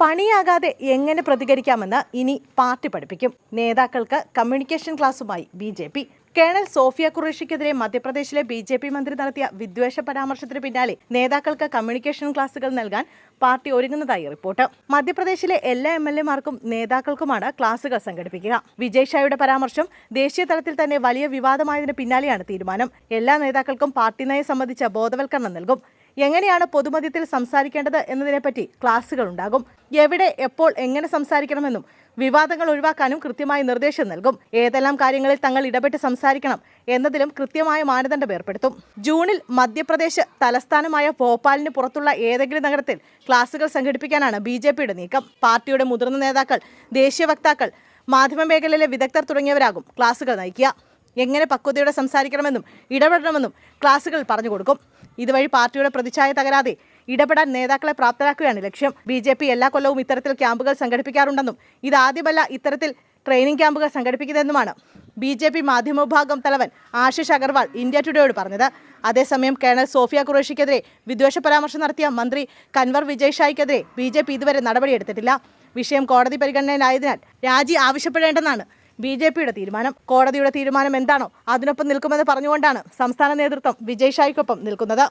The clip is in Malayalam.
പണിയാകാതെ എങ്ങനെ പ്രതികരിക്കാമെന്ന് ഇനി പാർട്ടി പഠിപ്പിക്കും. നേതാക്കൾക്ക് കമ്മ്യൂണിക്കേഷൻ ക്ലാസുമായി ബി.ജെ.പി. കേണൽ സോഫിയ ഖുറേഷിക്കെതിരെ മധ്യപ്രദേശിലെ ബി.ജെ.പി. മന്ത്രി നടത്തിയ വിദ്വേഷ പരാമർശത്തിന് പിന്നാലെ നേതാക്കൾക്ക് കമ്മ്യൂണിക്കേഷൻ ക്ലാസുകൾ നൽകാൻ പാർട്ടി ഒരുങ്ങുന്നതായി റിപ്പോർട്ട്. മധ്യപ്രദേശിലെ എല്ലാ എം.എൽ.എമാർക്കും നേതാക്കൾക്കുമാണ് ക്ലാസുകൾ സംഘടിപ്പിക്കുക. വിജയ് ഷായുടെ പരാമർശം ദേശീയ തലത്തിൽ തന്നെ വലിയ വിവാദമായതിന് പിന്നാലെയാണ് തീരുമാനം. എല്ലാ നേതാക്കൾക്കും പാർട്ടി നയം സംബന്ധിച്ച ബോധവൽക്കരണം നൽകും. എങ്ങനെയാണ് പൊതുമധ്യത്തിൽ സംസാരിക്കേണ്ടത് എന്നതിനെപ്പറ്റി ക്ലാസുകൾ ഉണ്ടാകും. എവിടെ, എപ്പോൾ, എങ്ങനെ സംസാരിക്കണമെന്നും വിവാദങ്ങൾ ഒഴിവാക്കാനും കൃത്യമായ നിർദ്ദേശം നൽകും. ഏതെല്ലാം കാര്യങ്ങളിൽ തങ്ങൾ ഇടപെട്ട് സംസാരിക്കണം എന്നതിലും കൃത്യമായ മാനദണ്ഡം ഏർപ്പെടുത്തും. ജൂണിൽ മധ്യപ്രദേശ് തലസ്ഥാനമായ ഭോപ്പാലിന് പുറത്തുള്ള ഏതെങ്കിലും നഗരത്തിൽ ക്ലാസുകൾ സംഘടിപ്പിക്കാനാണ് ബി.ജെ.പിയുടെ നീക്കം. പാർട്ടിയുടെ മുതിർന്ന നേതാക്കൾ, ദേശീയ വക്താക്കൾ, മാധ്യമമേഖലയിലെ വിദഗ്ധർ തുടങ്ങിയവരാകും ക്ലാസുകൾ നയിക്കുക. എങ്ങനെ പക്വതയോടെ സംസാരിക്കണമെന്നും ഇടപെടണമെന്നും ക്ലാസുകൾ പറഞ്ഞു കൊടുക്കും. ഇതുവഴി പാർട്ടിയുടെ പ്രതിച്ഛായ തകരാതെ ഇടപെടാൻ നേതാക്കളെ പ്രാപ്തരാക്കുകയാണ് ലക്ഷ്യം. ബി.ജെ.പി. എല്ലാ കൊല്ലവും ഇത്തരത്തിൽ ക്യാമ്പുകൾ സംഘടിപ്പിക്കാറുണ്ടെന്നും ഇതാദ്യമല്ല ഇത്തരത്തിൽ ട്രെയിനിങ് ക്യാമ്പുകൾ സംഘടിപ്പിക്കുന്നതെന്നുമാണ് ബി.ജെ.പി. മാധ്യമവിഭാഗം തലവൻ ആശിഷ് അഗർവാൾ ഇന്ത്യ ടുഡേയോട് പറഞ്ഞത്. അതേസമയം കേണൽ സോഫിയ ഖുറേഷിക്കെതിരെ വിദ്വേഷ പരാമർശം നടത്തിയ മന്ത്രി കൻവർ വിജയ് ഷായ്ക്കെതിരെ ബി.ജെ.പി. ഇതുവരെ നടപടിയെടുത്തിട്ടില്ല. വിഷയം കോടതി പരിഗണനയിലായതിനാൽ രാജി ആവശ്യപ്പെടേണ്ടെന്നാണ് ബി.ജെ.പിയുടെ തീരുമാനം. കോടതിയുടെ തീരുമാനം എന്താണോ അതിനൊപ്പം നിൽക്കുമെന്ന് പറഞ്ഞുകൊണ്ടാണ് സംസ്ഥാന നേതൃത്വം വിജയ് ഷായ്ക്കൊപ്പം നിൽക്കുന്നത്.